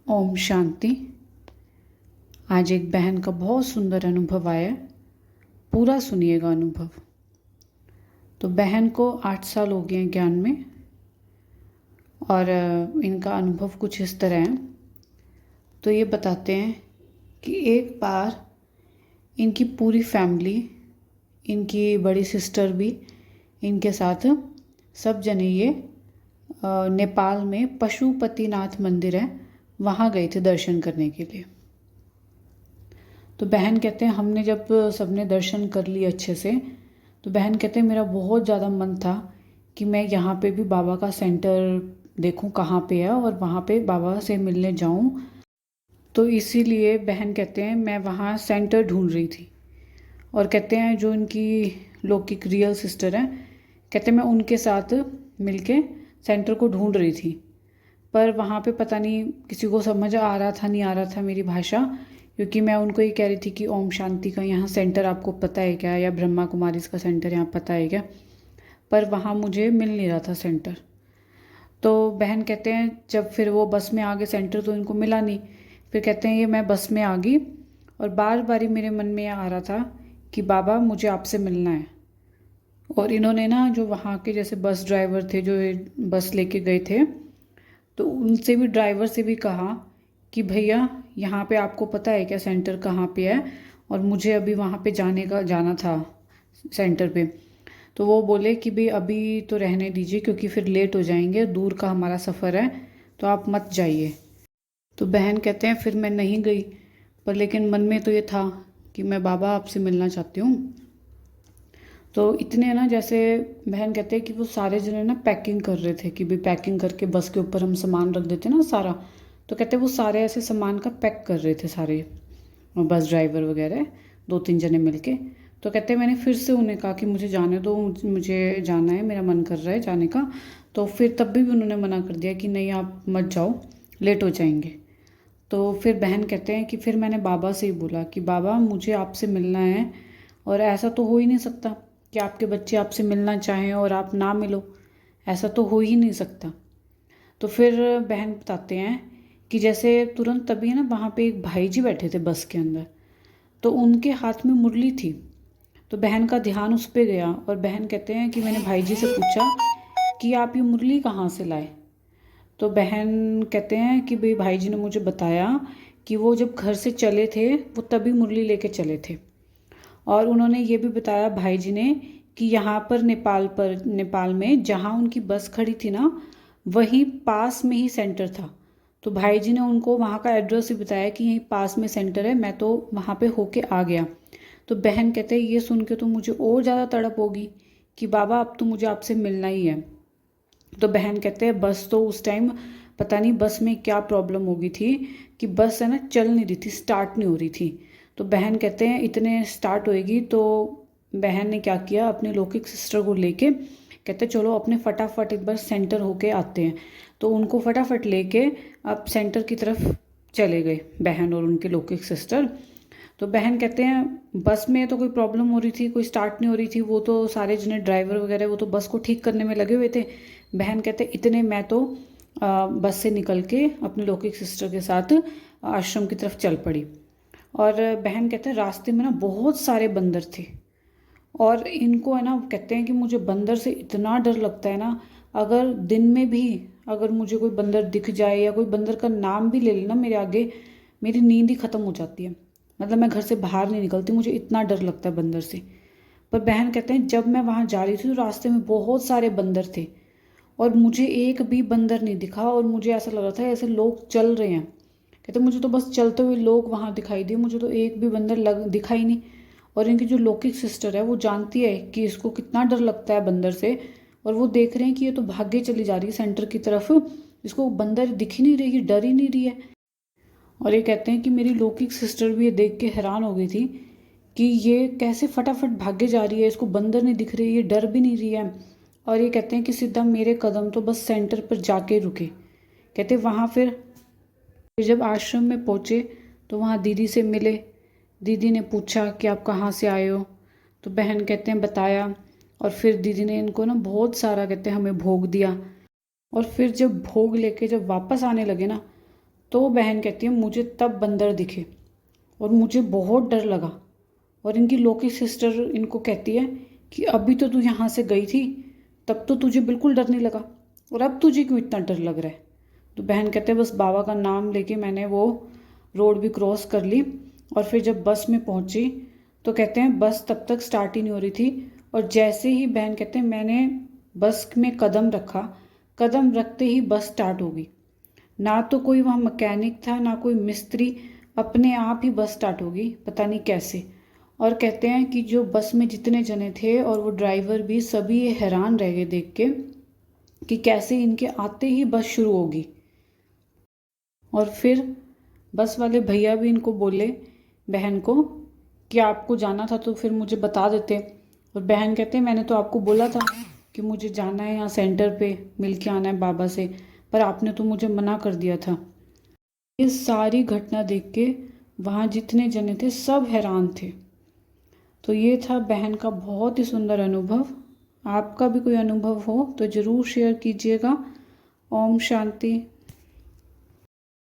ओम शांति। आज एक बहन का बहुत सुंदर अनुभव आया। पूरा सुनिएगा अनुभव। तो बहन को 8 साल हो गए हैं ज्ञान में और इनका अनुभव कुछ इस तरह है। तो ये बताते हैं कि एक बार इनकी पूरी फैमिली, इनकी बड़ी सिस्टर भी इनके साथ, सब जने ये नेपाल में पशुपतिनाथ मंदिर है, वहाँ गए थे दर्शन करने के लिए। तो बहन कहते हैं हमने जब सबने दर्शन कर लिए अच्छे से, तो बहन कहते हैं मेरा बहुत ज़्यादा मन था कि मैं यहाँ पे भी बाबा का सेंटर देखूँ कहाँ पे है और वहाँ पे बाबा से मिलने जाऊँ। तो इसीलिए बहन कहते हैं मैं वहाँ सेंटर ढूंढ रही थी। और कहते हैं जो इनकी लौकिक रियल सिस्टर हैं, कहते हैं मैं उनके साथ मिलके सेंटर को ढूंढ रही थी, पर वहाँ पे पता नहीं किसी को समझ आ रहा था नहीं आ रहा था मेरी भाषा, क्योंकि मैं उनको ये कह रही थी कि ओम शांति का यहाँ सेंटर आपको पता है क्या, या ब्रह्मा कुमारीज का सेंटर यहाँ पता है क्या, पर वहाँ मुझे मिल नहीं रहा था सेंटर। तो बहन कहते हैं जब फिर वो बस में आ गए सेंटर तो इनको मिला नहीं। फिर कहते हैं ये मैं बस में आ गई और बार बार ही मेरे मन में आ रहा था कि बाबा मुझे आपसे मिलना है। और इन्होंने ना जो वहाँ के जैसे बस ड्राइवर थे जो बस लेके गए थे, तो उनसे भी, ड्राइवर से भी कहा कि भैया यहाँ पे आपको पता है क्या सेंटर कहाँ पे है, और मुझे अभी वहाँ पे जाना था सेंटर पे। तो वो बोले कि भाई अभी तो रहने दीजिए क्योंकि फिर लेट हो जाएंगे, दूर का हमारा सफ़र है, तो आप मत जाइए। तो बहन कहते हैं फिर मैं नहीं गई, पर लेकिन मन में तो ये था कि मैं बाबा आपसे मिलना चाहती हूँ। तो इतने ना, जैसे बहन कहते हैं कि वो सारे जने ना पैकिंग कर रहे थे कि भाई पैकिंग करके बस के ऊपर हम सामान रख देते ना सारा। तो कहते हैं वो सारे ऐसे सामान का पैक कर रहे थे सारे, बस ड्राइवर वगैरह 2-3 जने मिलके। तो कहते हैं मैंने फिर से उन्हें कहा कि मुझे जाने दो, मुझे जाना है, मेरा मन कर रहा है जाने का। तो फिर तब भी उन्होंने मना कर दिया कि नहीं आप मत जाओ, लेट हो जाएंगे। तो फिर बहन कहते हैं कि फिर मैंने बाबा से ही बोला कि बाबा मुझे आपसे मिलना है, और ऐसा तो हो ही नहीं सकता कि आपके बच्चे आपसे मिलना चाहें और आप ना मिलो, ऐसा तो हो ही नहीं सकता। तो फिर बहन बताते हैं कि जैसे तुरंत तभी ना वहाँ पे एक भाई जी बैठे थे बस के अंदर, तो उनके हाथ में मुरली थी। तो बहन का ध्यान उस पर गया और बहन कहते हैं कि मैंने भाई जी से पूछा कि आप ये मुरली कहाँ से लाए। तो बहन कहते हैं कि भाई जी ने मुझे बताया कि वो जब घर से चले थे वो तभी मुरली लेके चले थे। और उन्होंने ये भी बताया भाई जी ने कि यहाँ पर नेपाल में जहाँ उनकी बस खड़ी थी ना, वहीं पास में ही सेंटर था। तो भाई जी ने उनको वहाँ का एड्रेस भी बताया कि यहीं पास में सेंटर है, मैं तो वहाँ पे होके आ गया। तो बहन कहते हैं ये सुन के तो मुझे और ज़्यादा तड़प होगी कि बाबा अब तो मुझे आपसे मिलना ही है। तो बहन कहते हैं बस तो उस टाइम पता नहीं बस में क्या प्रॉब्लम हो गई थी कि बस है ना चल नहीं रही थी, स्टार्ट नहीं हो रही थी। तो बहन कहते हैं इतने स्टार्ट होएगी, तो बहन ने क्या किया अपने लौकिक सिस्टर को लेके, कहते चलो अपने फटाफट एक बार सेंटर होके आते हैं। तो उनको फटाफट लेके अब सेंटर की तरफ चले गए बहन और उनके लौकिक सिस्टर। तो बहन कहते हैं बस में तो कोई प्रॉब्लम हो रही थी, कोई स्टार्ट नहीं हो रही थी, वो तो सारे जने ड्राइवर वगैरह वो तो बस को ठीक करने में लगे हुए थे। बहन कहते इतने मैं तो बस से निकल के अपने लौकिक सिस्टर के साथ आश्रम की तरफ चल पड़ी। और बहन कहते हैं रास्ते में ना बहुत सारे बंदर थे, और इनको है ना कहते हैं कि मुझे बंदर से इतना डर लगता है ना, अगर दिन में भी अगर मुझे कोई बंदर दिख जाए या कोई बंदर का नाम भी ले लेना मेरे आगे, मेरी नींद ही ख़त्म हो जाती है। मतलब मैं घर से बाहर नहीं निकलती, मुझे इतना डर लगता है बंदर से। पर बहन कहते हैं जब मैं वहाँ जा रही थी तो रास्ते में बहुत सारे बंदर थे और मुझे एक भी बंदर नहीं दिखा, और मुझे ऐसा लग रहा था ऐसे लोग चल रहे हैं। कहते मुझे तो बस चलते हुए लोग वहाँ दिखाई दिए, मुझे तो एक भी बंदर दिखा ही नहीं। और इनकी जो लौकिक सिस्टर है वो जानती है कि इसको कितना डर लगता है बंदर से, और वो देख रहे हैं कि ये तो भागे चली जा रही है सेंटर की तरफ, इसको बंदर दिख ही नहीं रही, डर ही नहीं रही है। और ये कहते हैं कि मेरी लौकिक सिस्टर भी ये देख के हैरान हो गई थी कि ये कैसे फटाफट भागे जा रही है, इसको बंदर नहीं दिख रही, ये डर भी नहीं रही है। और ये कहते हैं कि सीधा मेरे कदम तो बस सेंटर पर जाके रुके। कहते वहाँ फिर जब आश्रम में पहुँचे तो वहाँ दीदी से मिले। दीदी ने पूछा कि आप कहाँ से आए हो। तो बहन कहते हैं बताया, और फिर दीदी ने इनको ना बहुत सारा कहते हैं हमें भोग दिया। और फिर जब भोग लेके जब वापस आने लगे ना, तो बहन कहती है मुझे तब बंदर दिखे और मुझे बहुत डर लगा। और इनकी लौकी सिस्टर इनको कहती है कि अभी तो तू यहाँ से गई थी, तब तो तुझे बिल्कुल डर नहीं लगा, और अब तुझे क्यों इतना डर लग रहा है। तो बहन कहते हैं बस बाबा का नाम लेके मैंने वो रोड भी क्रॉस कर ली, और फिर जब बस में पहुंची तो कहते हैं बस तब तक स्टार्ट ही नहीं हो रही थी। और जैसे ही बहन कहते हैं मैंने बस में कदम रखा, कदम रखते ही बस स्टार्ट हो गई। ना तो कोई वहाँ मैकेनिक था ना कोई मिस्त्री, अपने आप ही बस स्टार्ट हो गई, पता नहीं कैसे। और कहते हैं कि जो बस में जितने जने थे और वो ड्राइवर भी, सभी ये हैरान रह गए देख के कि कैसे इनके आते ही बस शुरू होगी। और फिर बस वाले भैया भी इनको बोले बहन को कि आपको जाना था तो फिर मुझे बता देते। और बहन कहते हैं मैंने तो आपको बोला था कि मुझे जाना है यहाँ सेंटर पे, मिल के आना है बाबा से, पर आपने तो मुझे मना कर दिया था। ये सारी घटना देख के वहाँ जितने जने थे सब हैरान थे। तो ये था बहन का बहुत ही सुंदर अनुभव। आपका भी कोई अनुभव हो तो ज़रूर शेयर कीजिएगा। ओम शांति।